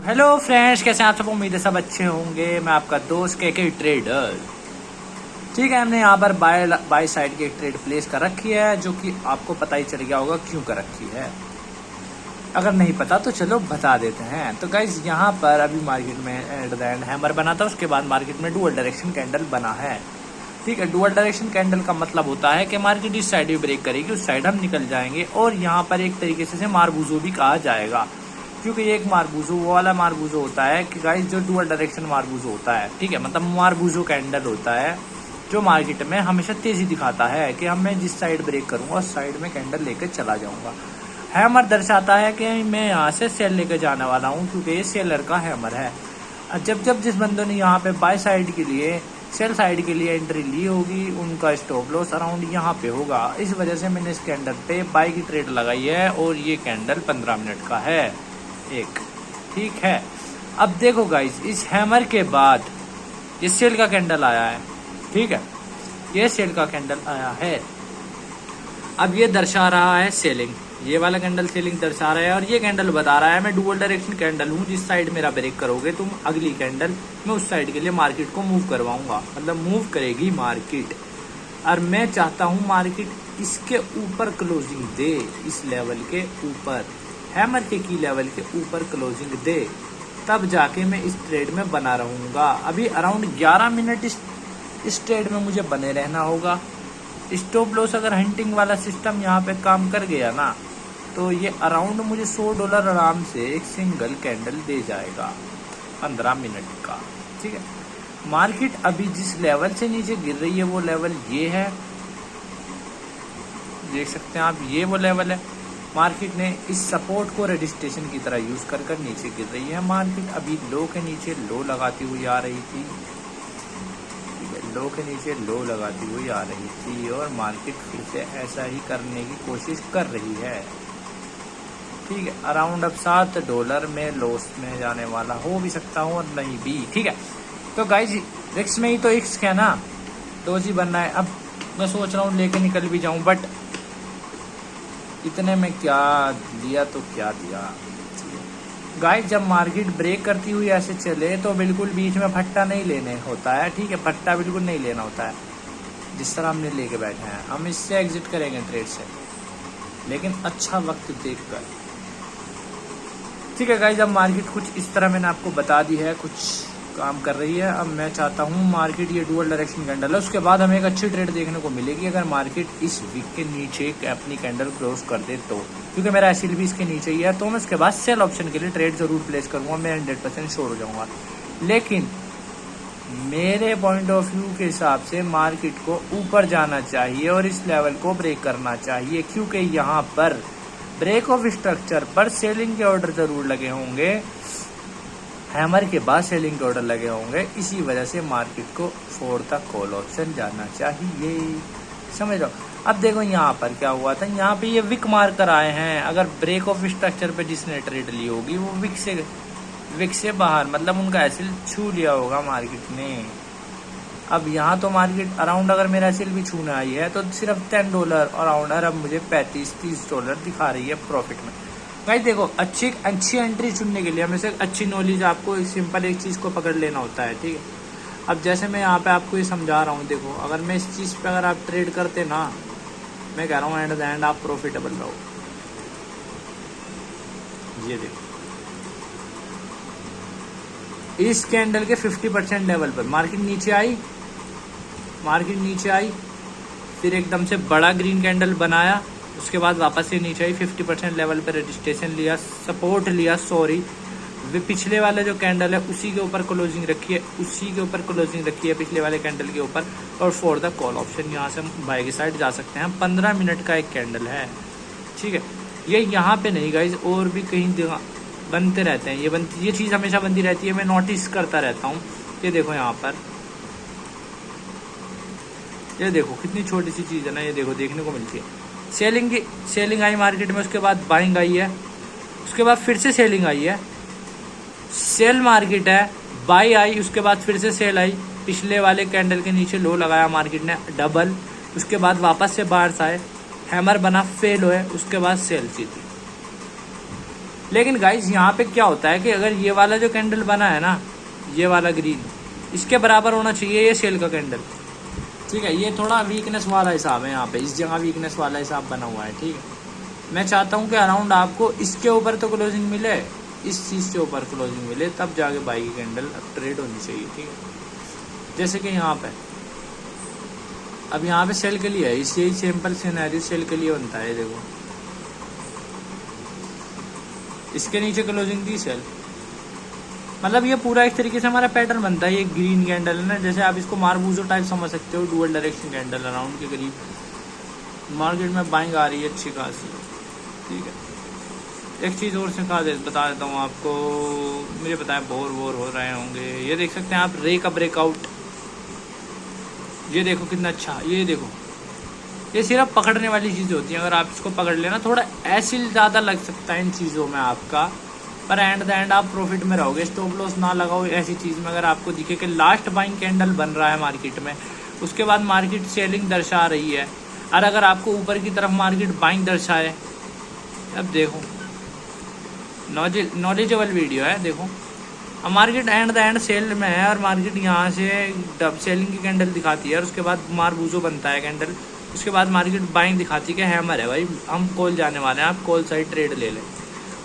Hello friends, कैसे हैं आप सब। उम्मीद है सब अच्छे होंगे। मैं आपका दोस्त के ट्रेडर। ठीक है, हमने यहाँ पर बाय साइड की एक ट्रेड प्लेस कर रखी है, जो कि आपको पता ही चल गया होगा क्यों कर रखी है। अगर नहीं पता तो चलो बता देते हैं। तो गाइज यहाँ पर अभी मार्केट में एट द एंड हैमर बना था, उसके बाद मार्केट में डुअल डायरेक्शन कैंडल बना है। ठीक है, डुअल डायरेक्शन कैंडल का मतलब होता है कि मार्केट इस साइड भी ब्रेक करेगी, उस साइड हम निकल जाएंगे, और यहाँ पर एक तरीके से मार्बूजो भी कहा जाएगा, क्योंकि ये एक मार्बूजो वो वाला मार्बूजो होता है कि गाइस जो डुअल डायरेक्शन मार्बूजो होता है। ठीक है, मतलब मार्बूजो कैंडल होता है जो मार्केट में हमेशा तेजी दिखाता है कि हम मैं जिस साइड ब्रेक करूंगा उस साइड में कैंडल लेकर चला जाऊंगा। हैमर दर्शाता है कि मैं यहाँ से सेल लेकर जाने वाला हूँ, क्योंकि ये सेलर का हैमर है। जब जिस बंदों ने यहाँ पे बाय साइड के लिए सेल साइड के लिए एंट्री ली होगी, उनका स्टॉप लॉस अराउंड यहाँ पे होगा। इस वजह से मैंने इस कैंडल पे बाय की ट्रेड लगाई है, और ये कैंडल 15 मिनट का है एक। ठीक है, अब देखो गाइस, इस हैमर के बाद ये सेल का कैंडल आया है। ठीक है, ये सेल का कैंडल आया है। अब ये दर्शा रहा है सेलिंग, ये वाला कैंडल सेलिंग दर्शा रहा है, और ये कैंडल बता रहा है मैं डुअल डायरेक्शन कैंडल हूँ, जिस साइड मेरा ब्रेक करोगे तुम अगली कैंडल मैं उस साइड के लिए मार्केट को मूव करवाऊंगा, मतलब मूव करेगी मार्केट। और मैं चाहता हूँ मार्केट इसके ऊपर क्लोजिंग दे, इस लेवल के ऊपर, हैमर के की लेवल के ऊपर क्लोजिंग दे, तब जाके मैं इस ट्रेड में बना रहूंगा। अभी अराउंड 11 मिनट इस ट्रेड में मुझे बने रहना होगा। स्टॉप लॉस अगर हंटिंग वाला सिस्टम यहाँ पे काम कर गया ना, तो ये अराउंड मुझे $100 आराम से एक सिंगल कैंडल दे जाएगा 15 मिनट का। ठीक है, मार्केट अभी जिस लेवल से नीचे गिर रही है वो लेवल ये है, देख सकते हैं आप, ये वो लेवल है। मार्केट ने इस सपोर्ट को रजिस्ट्रेशन की तरह यूज कर नीचे गिर रही है। मार्केट अभी लो के नीचे लो लगाती हुई आ रही थी। ठीक है, लो के नीचे लो लगाती हुई आ रही थी, और मार्केट फिर से ऐसा ही करने की कोशिश कर रही है। ठीक है, अराउंड अब $7 में लॉस में जाने वाला हो भी सकता हूँ और नहीं भी। ठीक है, तो गाइज रिक्स में ही तो इश्क है ना, डोजी बनना है। अब मैं सोच रहा हूँ लेके निकल भी जाऊँ, बट इतने में क्या दिया तो क्या दिया। गाइस जब मार्केट ब्रेक करती हुई ऐसे चले तो बिल्कुल बीच में फट्टा नहीं लेने होता है। ठीक है, फट्टा बिल्कुल नहीं लेना होता है, जिस तरह हमने लेके बैठे हैं। हम इससे एग्जिट करेंगे ट्रेड से, लेकिन अच्छा वक्त देखकर। ठीक है गाइस, अब मार्केट कुछ इस तरह मैंने आपको बता दी है, कुछ काम कर रही है। अब मैं चाहता हूँ मार्केट ये डुअल डायरेक्शन कैंडल है, उसके बाद हमें एक अच्छी ट्रेड देखने को मिलेगी अगर मार्केट इस वीक के नीचे अपनी कैंडल क्रॉस कर दे तो, क्योंकि मेरा एसएल भी इसके नीचे ही है। तो मैं उसके बाद सेल ऑप्शन के लिए ट्रेड जरूर प्लेस करूंगा, मैं 100% श्योर हो जाऊंगा। लेकिन मेरे पॉइंट ऑफ व्यू के हिसाब से मार्केट को ऊपर जाना चाहिए और इस लेवल को ब्रेक करना चाहिए, क्योंकि यहाँ पर ब्रेक ऑफ स्ट्रक्चर पर सेलिंग के ऑर्डर जरूर लगे होंगे, हैमर के बाद सेलिंग के ऑर्डर लगे होंगे। इसी वजह से मार्केट को फॉर द कॉल ऑप्शन जाना चाहिए, समझ लो। अब देखो यहाँ पर क्या हुआ था, यहाँ पे ये विक मार्कर आए हैं। अगर ब्रेक ऑफ स्ट्रक्चर पे जिसने ट्रेड ली होगी वो विक से बाहर, मतलब उनका एसएल छू लिया होगा मार्केट ने। अब यहाँ तो मार्केट अराउंड अगर मेरा एसएल भी छूने आई है तो सिर्फ $10 अराउंड, अब मुझे $35-30 दिखा रही है प्रॉफिट में। भाई देखो, अच्छी एंट्री चुनने के लिए हमेशा अच्छी नॉलेज आपको सिंपल एक चीज़ को पकड़ लेना होता है। ठीक है, अब जैसे मैं यहाँ पे आपको ये समझा रहा हूँ, देखो अगर मैं इस चीज़ पे अगर आप ट्रेड करते ना, मैं कह रहा हूँ एट द एंड आप प्रॉफिटेबल रहो। ये देखो, इस कैंडल के 50% लेवल पर मार्केट नीचे आई, फिर एकदम से बड़ा ग्रीन कैंडल बनाया, उसके बाद वापस से नीचे आई, 50% लेवल पर रजिस्ट्रेशन लिया, सपोर्ट लिया, पिछले वाले जो कैंडल है उसी के ऊपर क्लोजिंग रखी है, पिछले वाले कैंडल के ऊपर, और फॉर द कॉल ऑप्शन यहाँ से हम बाय की साइड जा सकते हैं। 15 मिनट का एक कैंडल है। ठीक है, ये यहाँ पे नहीं गाइज, और भी कहीं बनते रहते हैं, ये चीज़ हमेशा बनती रहती है, मैं नोटिस करता रहता हूँ। ये देखो यहाँ पर, ये देखो कितनी छोटी सी चीज़ है ना, ये देखो देखने को मिलती है। सेलिंग आई मार्केट में, उसके बाद बाइंग आई है, उसके बाद फिर से सेलिंग आई है, सेल मार्केट है, बाई आई, उसके बाद फिर से सेल आई, पिछले वाले कैंडल के नीचे लो लगाया मार्केट ने डबल, उसके बाद वापस से बाहर आए, हैमर बना, फेल हुए, उसके बाद सेल सीधी। लेकिन गाइज यहाँ पे क्या होता है कि अगर ये वाला जो कैंडल बना है ना, ये वाला ग्रीन, इसके बराबर होना चाहिए ये सेल का कैंडल, ठीक है। ये थोड़ा वीकनेस वाला हिसाब है, यहाँ पे इस जगह वीकनेस वाला हिसाब बना हुआ है, ठीक है। मैं चाहता हूँ कि अराउंड आपको इसके ऊपर तो क्लोजिंग मिले, इस चीज़ के ऊपर क्लोजिंग मिले, तब जाके बाई की कैंडल ट्रेड होनी चाहिए, ठीक है। जैसे कि यहाँ पे अब यहाँ पे सेल के लिए है, इस यही सिंपल सिनेरियो सेल के लिए बनता है। देखो इसके नीचे क्लोजिंग दी सेल, मतलब ये पूरा एक तरीके से हमारा पैटर्न बनता है। ये ग्रीन कैंडल है ना, जैसे आप इसको मार्बूजो टाइप समझ सकते हो, डुअल डायरेक्शन कैंडल अराउंड के करीब मार्केट में बाइंग आ रही है अच्छी खासी, ठीक है। एक चीज़ और बता देता हूँ आपको, मुझे पता है बोर हो रहे होंगे। ये देख सकते हैं आप रे का ब्रेकआउट, ये देखो कितना अच्छा, ये देखो, ये सिर्फ पकड़ने वाली चीज़ होती है। अगर आप इसको पकड़ लेना, थोड़ा ऐसे ज़्यादा लग सकता है इन चीज़ों में आपका, पर एंड द एंड आप प्रॉफिट में रहोगे। स्टॉप लॉस ना लगाओ ऐसी चीज़ में। अगर आपको दिखे कि लास्ट बाइंग कैंडल बन रहा है मार्केट में, उसके बाद मार्केट सेलिंग दर्शा रही है, और अगर आपको ऊपर की तरफ मार्केट बाइंग दर्शाए, अब देखो नॉलेजेबल वीडियो है, देखो अब market and the end sale में है, और मार्केट यहाँ से डब सेलिंग की कैंडल दिखाती है, और उसके बाद मार्बूजो बनता है कैंडल, उसके बाद मार्केट बाइंग दिखाती है कि हैमर है भाई, हम कॉल जाने वाले हैं, आप कॉल साइड ट्रेड ले लें।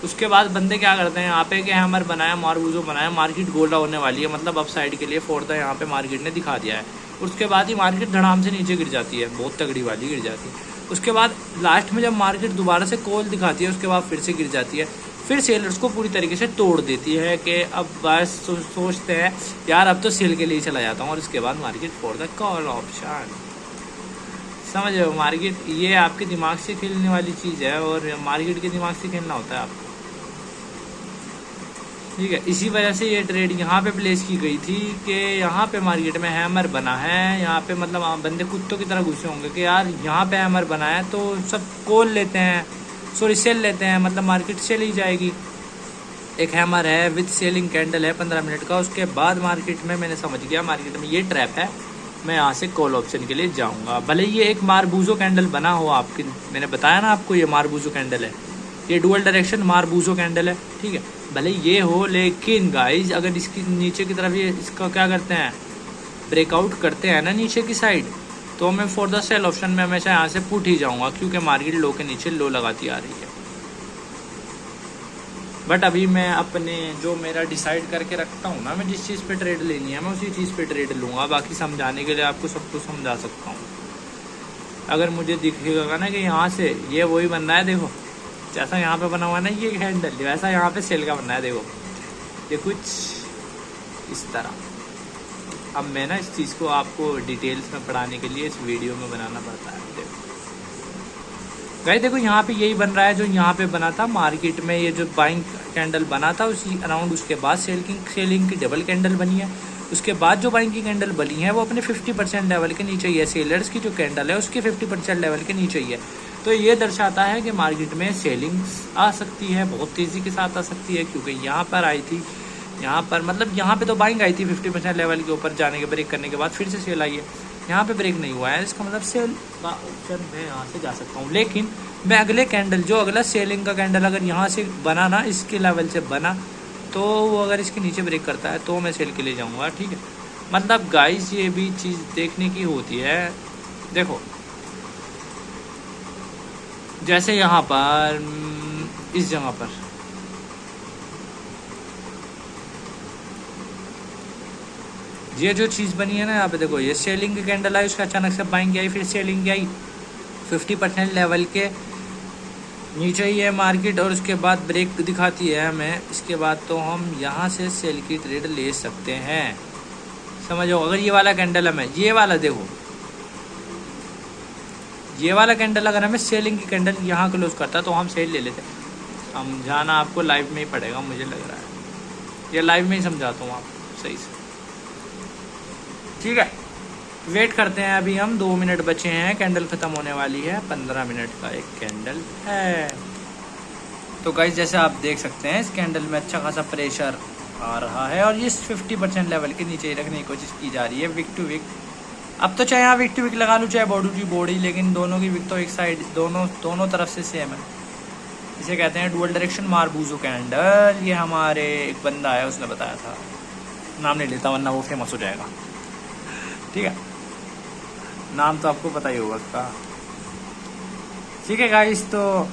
उसके बाद बंदे क्या करते हैं, यहाँ पे कि हैमर बनाया, मार्बूजो बनाया, मार्केट गोल्डा होने वाली है, मतलब अप साइड के लिए फोर्थ है, यहाँ पे मार्केट ने दिखा दिया है। उसके बाद ही मार्केट धड़ाम से नीचे गिर जाती है, बहुत तगड़ी वाली गिर जाती है। उसके बाद लास्ट में जब मार्केट दोबारा से कॉल दिखाती है, उसके बाद फिर से गिर जाती है, फिर सेलर्स को पूरी तरीके से तोड़ देती है कि अब बस सोचते हैं यार अब तो सेल के लिए चला जाता हूँ, और उसके बाद market for the call option. समझ रहे हो, मार्केट ये आपके दिमाग से खेलने वाली चीज़ है, और मार्केट के दिमाग से खेलना होता है आपको, ठीक है। इसी वजह से ये ट्रेड यहाँ पे प्लेस की गई थी कि यहाँ पे मार्केट में हैमर बना है, यहाँ पे मतलब बंदे कुत्तों की तरह घुसे होंगे कि यार यहाँ पे हैमर बना है, तो सब कॉल लेते हैं, सॉरी सेल लेते हैं, मतलब मार्केट सेल ही जाएगी। एक हैमर है विथ सेलिंग कैंडल है 15 मिनट का, उसके बाद मार्केट में मैंने समझ गया मार्केट में ये ट्रैप है, मैं यहाँ से कॉल ऑप्शन के लिए जाऊँगा। भले ये एक मार्बूजो कैंडल बना हो, आपकी मैंने बताया ना आपको ये मार्बूजो कैंडल है, ये डुअल डायरेक्शन मार्बूजो कैंडल है, ठीक है। भले ये हो, लेकिन गाइज अगर इसकी नीचे की तरफ ये इसका क्या करते हैं, ब्रेकआउट करते हैं ना नीचे की साइड, तो मैं फॉर द सेल ऑप्शन में हमेशा यहाँ से पुट ही जाऊँगा, क्योंकि मार्केट लो के नीचे लो लगाती आ रही है। बट अभी मैं अपने जो मेरा डिसाइड करके रखता हूँ ना, मैं जिस चीज़ पे ट्रेड लेनी है मैं उसी चीज़ पे ट्रेड लूँगा। बाकी समझाने के लिए आपको सब कुछ समझा सकता हूँ। अगर मुझे दिखेगा ना कि यहाँ से ये वही बनना है, देखो जैसा यहाँ पे बना हुआ है ना ये हैंडल, वैसा यहाँ पे सेल का बनना है, देखो ये कुछ इस तरह। अब मैं ना इस चीज़ को आपको डिटेल्स में पढ़ाने के लिए इस वीडियो में बनाना पड़ता है। देखो गाइस, देखो यहाँ पे यही बन रहा है जो यहाँ पे बना था मार्केट में, ये जो बाइंग कैंडल बना था उसी अराउंड, उसके बाद सेलिंग की डबल कैंडल बनी है। उसके बाद जो बाइंग की कैंडल बनी है वो अपने 50% लेवल के नीचे ही है, सेलर्स की जो कैंडल है उसके 50% लेवल के नीचे ही है। तो ये दर्शाता है कि मार्केट में सेलिंग्स आ सकती है, बहुत तेज़ी के साथ आ सकती है, क्योंकि यहाँ पर आई थी, यहाँ पर मतलब यहाँ पे तो बाइंग आई थी 50% लेवल के ऊपर जाने के, ब्रेक करने के बाद फिर से सेल आई है। यहाँ पे ब्रेक नहीं हुआ है, इसका मतलब सेल का ऑप्शन मैं यहाँ से जा सकता हूँ। लेकिन मैं अगले कैंडल, जो अगला सेलिंग का कैंडल अगर यहाँ से बना ना, इसके लेवल से बना, तो वो अगर इसके नीचे ब्रेक करता है तो मैं सेल के लिए जाऊँगा, ठीक है। मतलब गाइस ये भी चीज़ देखने की होती है। देखो जैसे यहाँ पर इस जगह पर ये जो चीज़ बनी है ना, यहाँ पे देखो ये सेलिंग की कैंडल आई, उसका अचानक से बाइंग आई, फिर सेलिंग की आई 50% लेवल के नीचे ही है मार्केट, और उसके बाद ब्रेक दिखाती है हमें। इसके बाद तो हम यहाँ से सेल की ट्रेड ले सकते हैं, समझो। अगर ये वाला कैंडल हमें, ये वाला देखो, ये वाला कैंडल अगर हमें सेलिंग की कैंडल यहाँ क्लोज करता तो हम सेल ले लेते। समझाना आपको लाइव में ही पड़ेगा, मुझे लग रहा है ये लाइव में ही समझाता हूँ आपको सही से, ठीक है। वेट करते हैं, अभी हम 2 मिनट बचे हैं, कैंडल ख़त्म होने वाली है, 15 मिनट का एक कैंडल है। तो गाइस जैसे आप देख सकते हैं इस कैंडल में अच्छा खासा प्रेशर आ रहा है, और ये 50% लेवल के नीचे रखने की कोशिश की जा रही है विक टू विक। अब तो चाहे यहाँ विक टू विक लगा लूँ चाहे बॉडी टू बॉडी, लेकिन दोनों की विक तो एक साइड, दोनों तरफ से सेम है। इसे कहते हैं डुअल डायरेक्शन मार्बूजो कैंडल। ये हमारे एक बंदा है, उसने बताया था, नाम नहीं लेता वरना वो फेमस हो जाएगा। ठीक है, नाम तो आपको पता ही होगा उसका। ठीक है गाइस, तो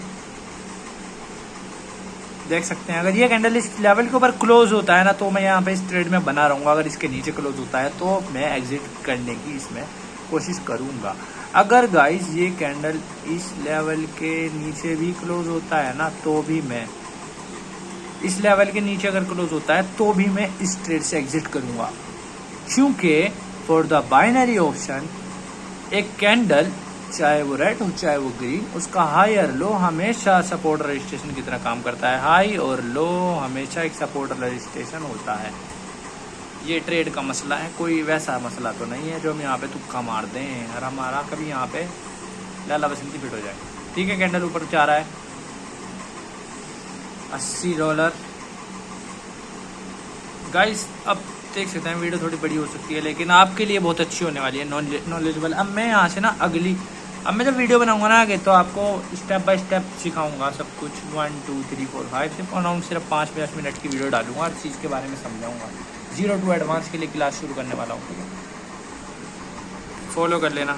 देख सकते हैं अगर ये कैंडल इस लेवल के ऊपर क्लोज होता है ना तो मैं यहाँ पे इस ट्रेड में बना रहूँगा। अगर इसके नीचे क्लोज होता है तो मैं एग्जिट करने की इसमें कोशिश करूँगा। अगर गाइस ये कैंडल इस लेवल के नीचे भी क्लोज होता है ना तो भी मैं इस लेवल के नीचे अगर क्लोज होता है तो भी मैं इस ट्रेड से एग्जिट करूँगा, क्योंकि फॉर द बाइनरी ऑप्शन एक कैंडल चाहे वो रेड हो चाहे वो ग्रीन, उसका हाई और लो हमेशा सपोर्ट रजिस्ट्रेशन की तरह काम करता है। हाई और लो हमेशा एक सपोर्ट रजिस्ट्रेशन होता है। ये ट्रेड का मसला है, कोई वैसा मसला तो नहीं है जो हम यहाँ पे तुक्का मार दें और हमारा कभी यहाँ पे लाला बसंती फिट हो जाए। ठीक है, कैंडल ऊपर जा रहा है $80। गाइस अब देख सकते हैं वीडियो थोड़ी बड़ी हो सकती है लेकिन आपके लिए बहुत अच्छी होने वाली है, नॉलेजेबल। अब मैं यहाँ से ना अब मैं जब वीडियो बनाऊंगा ना आगे तो आपको स्टेप बाय स्टेप सिखाऊंगा सब कुछ। 1 2 3 4 5 सिर्फ अराउंड सिर्फ 5-10 मिनट की वीडियो डालूंगा, हर चीज़ के बारे में समझाऊंगा। 0 to एडवांस के लिए क्लास शुरू करने वाला हूँ, फॉलो कर लेना।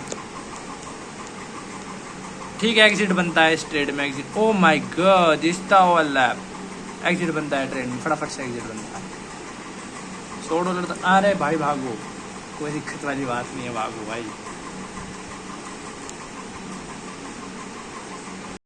ठीक है, एग्जिट बनता है इस ट्रेड में। एग्जिट, ओ माई गॉड, एग्जिट बनता है ट्रेड में, फटाफट से एग्जिट बनता है। $100 तो, अरे भाई भागो, कोई दिक्कत वाली बात नहीं है, भागो भाई।